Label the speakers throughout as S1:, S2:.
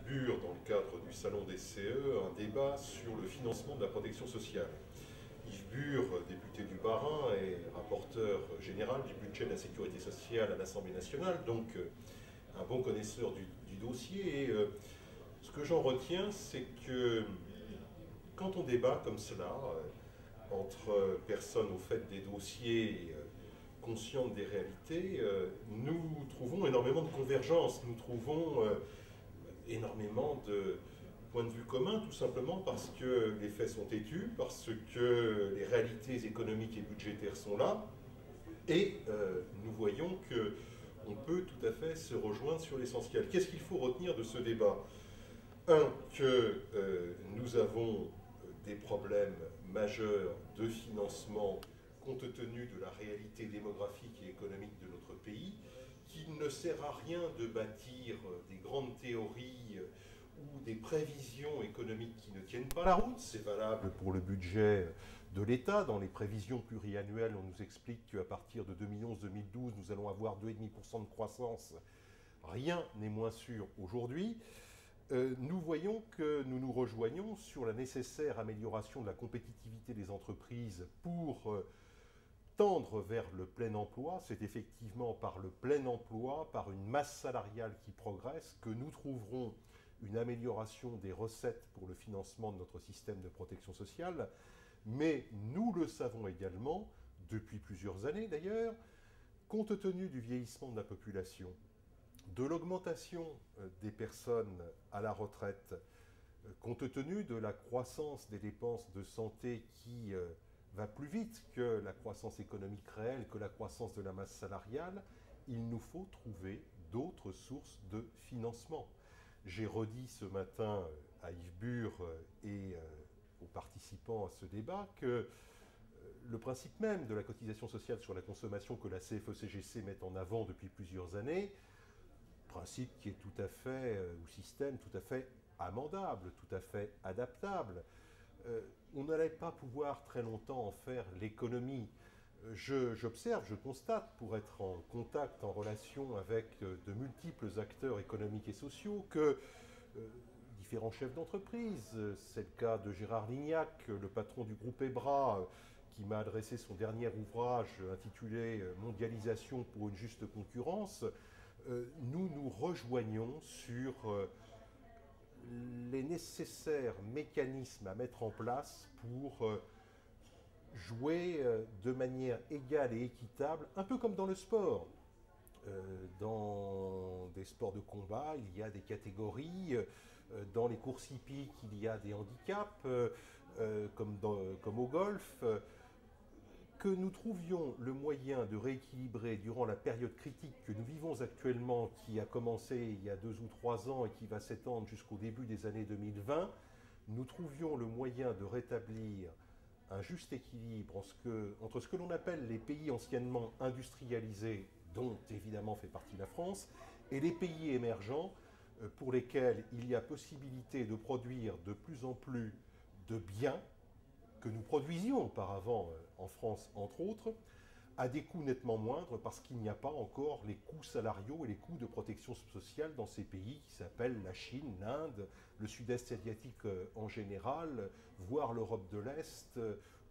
S1: Yves Bure, dans le cadre du Salon des CE, un débat sur le financement de la protection sociale. Yves Bure, député du Bas-Rhin et rapporteur général du budget de la sécurité sociale à l'Assemblée nationale, donc un bon connaisseur du dossier. Et ce que j'en retiens, c'est que quand on débat comme cela, entre personnes au fait des dossiers conscientes des réalités, nous trouvons énormément de convergences, nous trouvons énormément de points de vue communs, tout simplement parce que les faits sont têtus, parce que les réalités économiques et budgétaires sont là, et nous voyons qu'on peut tout à fait se rejoindre sur l'essentiel. Qu'est-ce qu'il faut retenir de ce débat? Un, que nous avons des problèmes majeurs de financement compte tenu de la réalité démographique et économique de notre pays, qu'il ne sert à rien de bâtir des grandes théories ou des prévisions économiques qui ne tiennent pas la route. C'est valable pour le budget de l'État. Dans les prévisions pluriannuelles, on nous explique qu'à partir de 2011-2012, nous allons avoir 2,5% de croissance. Rien n'est moins sûr aujourd'hui. Nous voyons que nous nous rejoignons sur la nécessaire amélioration de la compétitivité des entreprises pour tendre vers le plein emploi. C'est effectivement par le plein emploi, par une masse salariale qui progresse, que nous trouverons une amélioration des recettes pour le financement de notre système de protection sociale. Mais nous le savons également, depuis plusieurs années d'ailleurs, compte tenu du vieillissement de la population, de l'augmentation des personnes à la retraite, compte tenu de la croissance des dépenses de santé qui va plus vite que la croissance économique réelle, que la croissance de la masse salariale, il nous faut trouver d'autres sources de financement. J'ai redit ce matin à Yves Bure et aux participants à ce débat que le principe même de la cotisation sociale sur la consommation que la CFE-CGC met en avant depuis plusieurs années, principe qui est tout à fait, ou système tout à fait amendable, tout à fait adaptable. On n'allait pas pouvoir très longtemps en faire l'économie. J'observe, je constate, pour être en contact, en relation avec de multiples acteurs économiques et sociaux, que différents chefs d'entreprise, c'est le cas de Gérard Lignac, le patron du groupe EBRA, qui m'a adressé son dernier ouvrage intitulé « Mondialisation pour une juste concurrence », nous nous rejoignons sur les nécessaires mécanismes à mettre en place pour jouer de manière égale et équitable, un peu comme dans le sport. Dans des sports de combat, il y a des catégories. Dans les courses hippiques, il y a des handicaps, comme au golf. Que nous trouvions le moyen de rééquilibrer durant la période critique que nous vivons actuellement, qui a commencé il y a 2 ou 3 ans et qui va s'étendre jusqu'au début des années 2020, nous trouvions le moyen de rétablir un juste équilibre entre ce que l'on appelle les pays anciennement industrialisés, dont évidemment fait partie la France, et les pays émergents pour lesquels il y a possibilité de produire de plus en plus de biens que nous produisions auparavant en France, entre autres, à des coûts nettement moindres parce qu'il n'y a pas encore les coûts salariaux et les coûts de protection sociale dans ces pays qui s'appellent la Chine, l'Inde, le sud-est asiatique en général, voire l'Europe de l'Est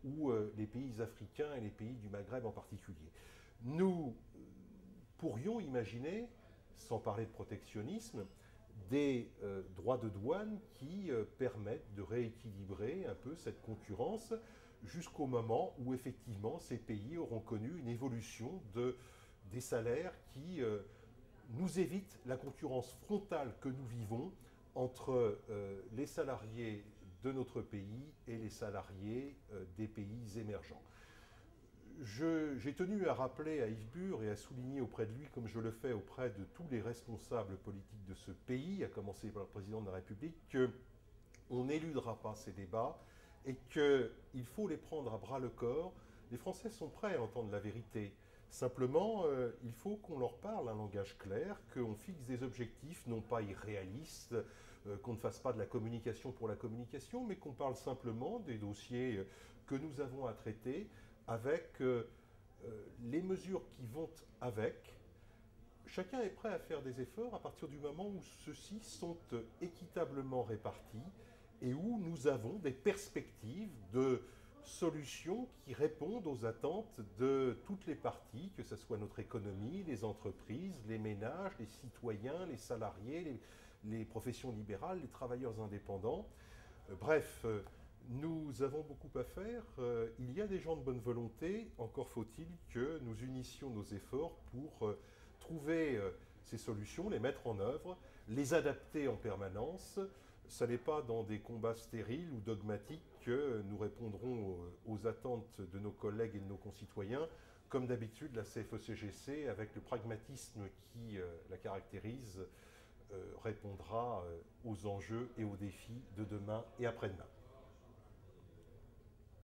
S1: ou les pays africains et les pays du Maghreb en particulier. Nous pourrions imaginer, sans parler de protectionnisme, des droits de douane qui permettent de rééquilibrer un peu cette concurrence jusqu'au moment où effectivement ces pays auront connu une évolution des salaires qui nous évite la concurrence frontale que nous vivons entre les salariés de notre pays et les salariés des pays émergents. J'ai tenu à rappeler à Yves Bure et à souligner auprès de lui, comme je le fais auprès de tous les responsables politiques de ce pays, à commencer par le président de la République, qu'on n'éludera pas ces débats et qu'il faut les prendre à bras le corps. Les Français sont prêts à entendre la vérité. Simplement, il faut qu'on leur parle un langage clair, qu'on fixe des objectifs non pas irréalistes, qu'on ne fasse pas de la communication pour la communication, mais qu'on parle simplement des dossiers que nous avons à traiter avec les mesures qui vont avec,
S2: chacun est prêt à faire des efforts à partir du moment où ceux-ci sont équitablement répartis et où nous avons des perspectives de solutions qui répondent aux attentes de toutes les parties, que ce soit notre économie, les entreprises, les ménages, les citoyens, les salariés, les professions libérales, les travailleurs indépendants. Bref, nous avons beaucoup à faire. Il y a des gens de bonne volonté. Encore faut-il que nous unissions nos efforts pour trouver ces solutions, les mettre en œuvre, les adapter en permanence. Ce n'est pas dans des combats stériles ou dogmatiques que nous répondrons aux attentes de nos collègues et de nos concitoyens. Comme d'habitude, la CFE-CGC, avec le pragmatisme qui la caractérise, répondra aux enjeux et aux défis de demain et après-demain.